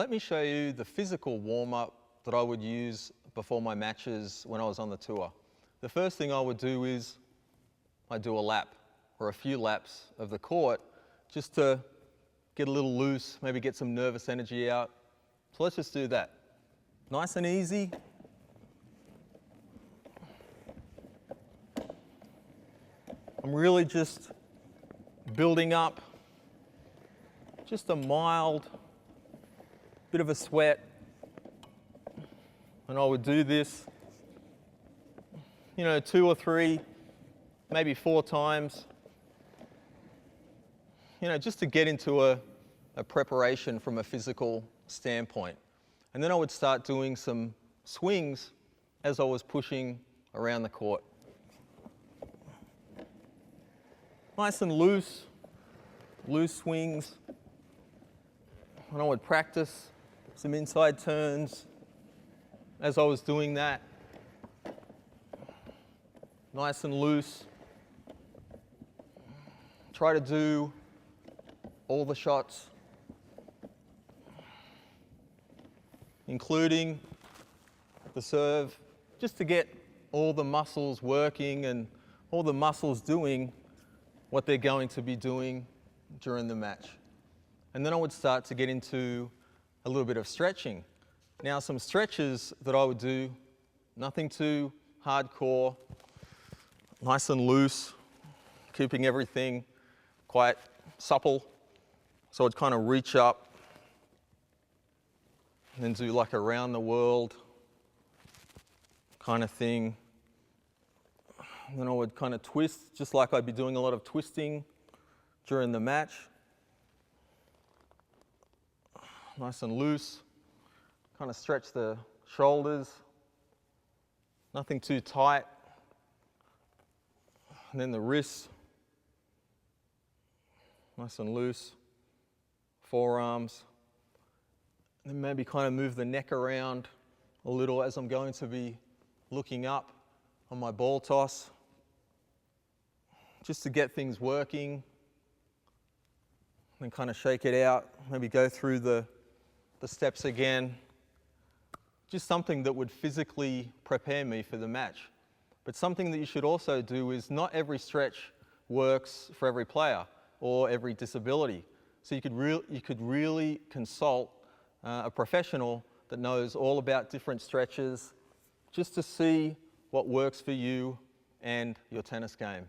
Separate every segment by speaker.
Speaker 1: Let me show you the physical warm-up that I would use before my matches when I was on the tour. The first thing I would do is I'd do a lap or a few laps of the court just to get a little loose, maybe get some nervous energy out. So let's just do that. Nice and easy. I'm really just building up just a mild bit of a sweat. And I would do this, 2 or 3, maybe 4 times, just to get into a preparation from a physical standpoint. And then I would start doing some swings as I was pushing around the court. Nice and loose swings. And I would practice some inside turns as I was doing that. Nice and loose. Try to do all the shots, including the serve, just to get all the muscles working and all the muscles doing what they're going to be doing during the match. And then I would start to get into a little bit of stretching. Now, some stretches that I would do, nothing too hardcore, nice and loose, keeping everything quite supple. So I'd kind of reach up and then do like a round the world kind of thing. And then I would kind of twist, just like I'd be doing a lot of twisting during the match. Nice and loose. Kind of stretch the shoulders. Nothing too tight. And then the wrists. Nice and loose. Forearms. And then maybe kind of move the neck around a little as I'm going to be looking up on my ball toss. Just to get things working. Then kind of shake it out. Maybe go through the steps again. Just something that would physically prepare me for the match. But something that you should also do is not every stretch works for every player or every disability. So you could really consult a professional that knows all about different stretches just to see what works for you and your tennis game.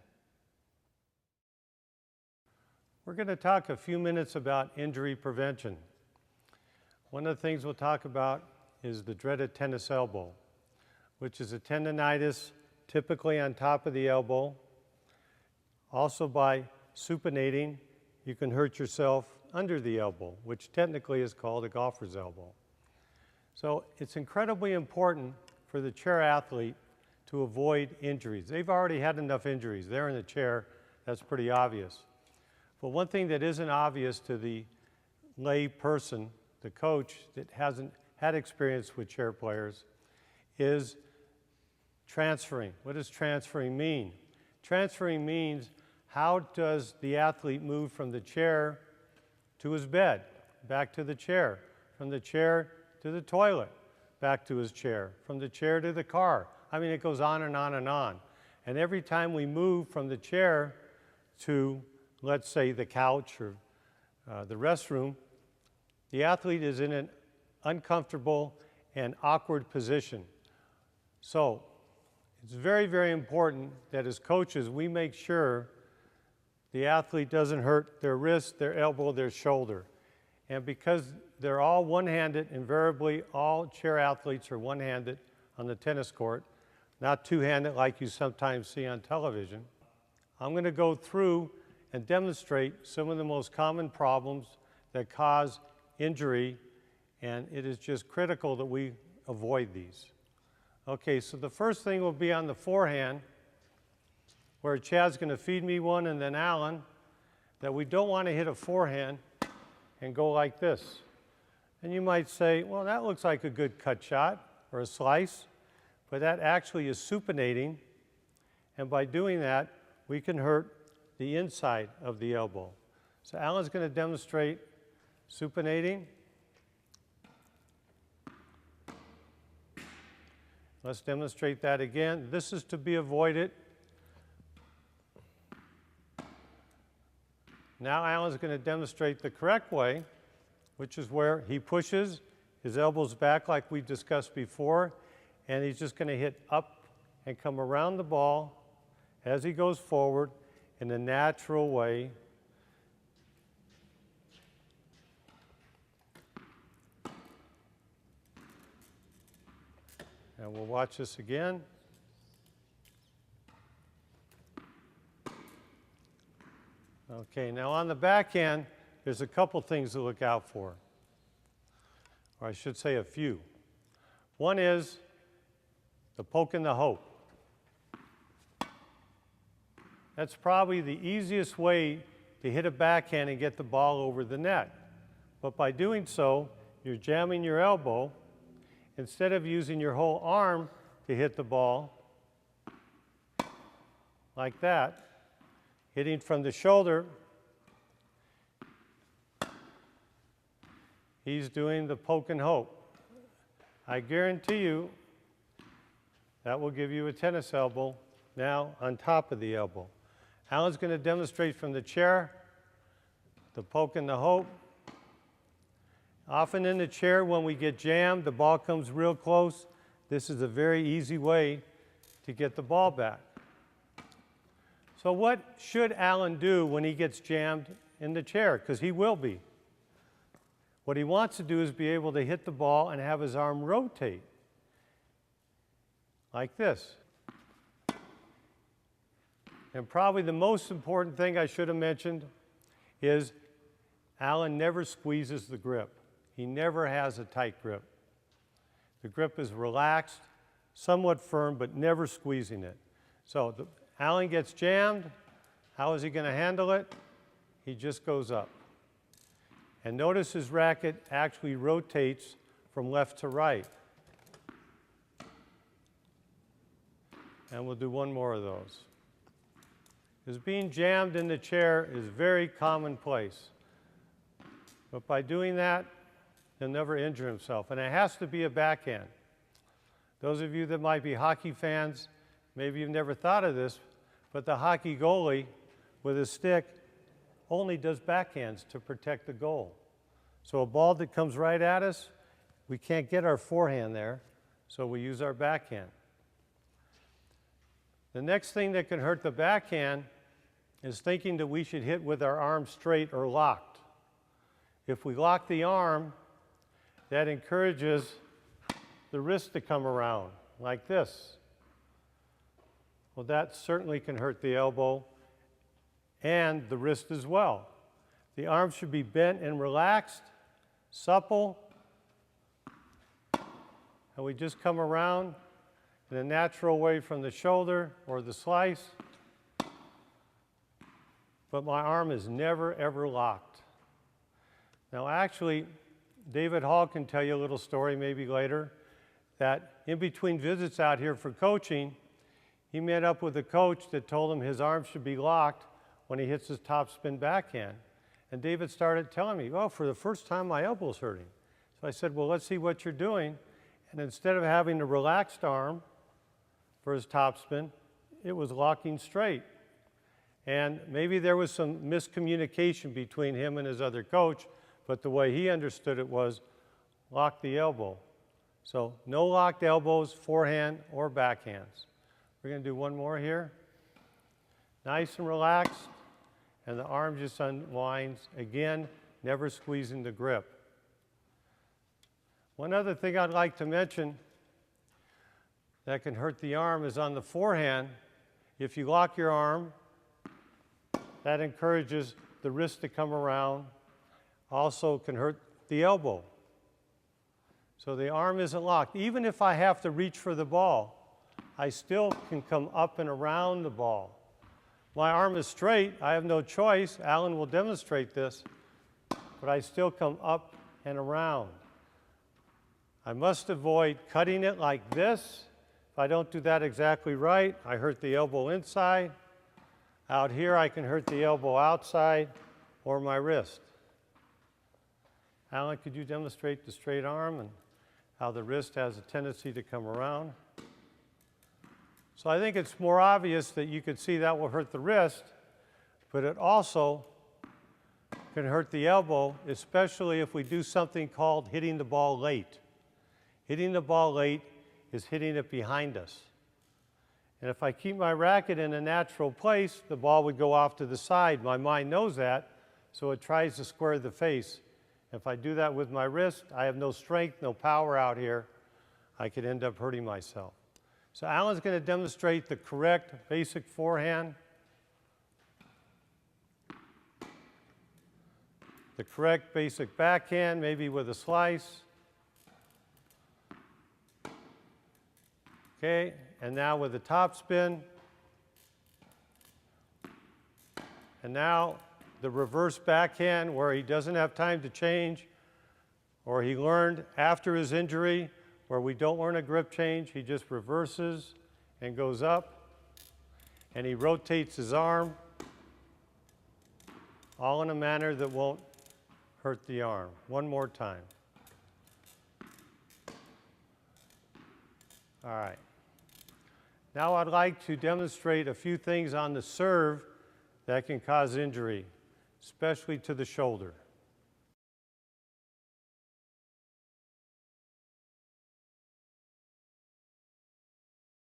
Speaker 2: We're going to talk a few minutes about injury prevention. One of the things we'll talk about is the dreaded tennis elbow, which is a tendonitis typically on top of the elbow. Also, by supinating, you can hurt yourself under the elbow, which technically is called a golfer's elbow. So it's incredibly important for the chair athlete to avoid injuries. They've already had enough injuries. They're in the chair. That's pretty obvious. But one thing that isn't obvious to the lay person, the coach that hasn't had experience with chair players, is transferring. What does transferring mean? Transferring means how does the athlete move from the chair to his bed, back to the chair, from the chair to the toilet, back to his chair, from the chair to the car. I mean, it goes on and on and on. And every time we move from the chair to, let's say, the couch or the restroom, the athlete is in an uncomfortable and awkward position. So it's very, very important that as coaches, we make sure the athlete doesn't hurt their wrist, their elbow, their shoulder. And because they're all one-handed, invariably all chair athletes are one-handed on the tennis court, not two-handed like you sometimes see on television. I'm going to go through and demonstrate some of the most common problems that cause injury, and it is just critical that we avoid these. Okay, so the first thing will be on the forehand, where Chad's going to feed me one and then Alan, that we don't want to hit a forehand and go like this. And you might say, well, that looks like a good cut shot or a slice, but that actually is supinating, and by doing that, we can hurt the inside of the elbow. So Alan's going to demonstrate supinating. Let's demonstrate that again. This is to be avoided. Now Alan's going to demonstrate the correct way, which is where he pushes his elbows back like we discussed before, and he's just going to hit up and come around the ball as he goes forward in a natural way. And we'll watch this again. Okay, now on the back end, there's a couple things to look out for. Or I should say a few. One is the poke and the hope. That's probably the easiest way to hit a backhand and get the ball over the net. But by doing so, you're jamming your elbow. Instead of using your whole arm to hit the ball, like that, hitting from the shoulder, he's doing the poke and hope. I guarantee you that will give you a tennis elbow now on top of the elbow. Alan's going to demonstrate from the chair the poke and the hope. Often in the chair, when we get jammed, the ball comes real close. This is a very easy way to get the ball back. So what should Alan do when he gets jammed in the chair? Because he will be. What he wants to do is be able to hit the ball and have his arm rotate like this. And probably the most important thing I should have mentioned is Alan never squeezes the grip. He never has a tight grip. The grip is relaxed, somewhat firm, but never squeezing it. So Alan gets jammed. How is he going to handle it? He just goes up. And notice his racket actually rotates from left to right. And we'll do one more of those. Because being jammed in the chair is very commonplace. But by doing that, he'll never injure himself. And it has to be a backhand. Those of you that might be hockey fans, maybe you've never thought of this, but the hockey goalie with a stick only does backhands to protect the goal. So a ball that comes right at us, we can't get our forehand there, so we use our backhand. The next thing that can hurt the backhand is thinking that we should hit with our arm straight or locked. If we lock the arm, that encourages the wrist to come around like this. Well, that certainly can hurt the elbow and the wrist as well. The arm should be bent and relaxed, supple, and we just come around in a natural way from the shoulder or the slice, but my arm is never, ever locked. Now, actually, David Hall can tell you a little story maybe later that in between visits out here for coaching, he met up with a coach that told him his arm should be locked when he hits his topspin backhand. And David started telling me, oh, for the first time my elbow's hurting. So I said, well, let's see what you're doing. And instead of having a relaxed arm for his topspin, it was locking straight. And maybe there was some miscommunication between him and his other coach, but the way he understood it was lock the elbow. So no locked elbows, forehand or backhands. We're going to do one more here. Nice and relaxed, and the arm just unwinds. Again, never squeezing the grip. One other thing I'd like to mention that can hurt the arm is on the forehand. If you lock your arm, that encourages the wrist to come around. Also can hurt the elbow. So the arm isn't locked. Even if I have to reach for the ball, I still can come up and around the ball. My arm is straight. I have no choice. Alan will demonstrate this. But I still come up and around. I must avoid cutting it like this. If I don't do that exactly right, I hurt the elbow inside. Out here, I can hurt the elbow outside or my wrist. Alan, could you demonstrate the straight arm and how the wrist has a tendency to come around? So I think it's more obvious that you could see that will hurt the wrist, but it also can hurt the elbow, especially if we do something called hitting the ball late. Hitting the ball late is hitting it behind us. And if I keep my racket in a natural place, the ball would go off to the side. My mind knows that, so it tries to square the face. If I do that with my wrist, I have no strength, no power out here. I could end up hurting myself. So Alan's going to demonstrate the correct basic forehand, the correct basic backhand, maybe with a slice. Okay, and now with the top spin. And now the reverse backhand where he doesn't have time to change, or he learned after his injury where we don't learn a grip change, he just reverses and goes up, and he rotates his arm, all in a manner that won't hurt the arm. One more time. All right. Now I'd like to demonstrate a few things on the serve that can cause injury, especially to the shoulder.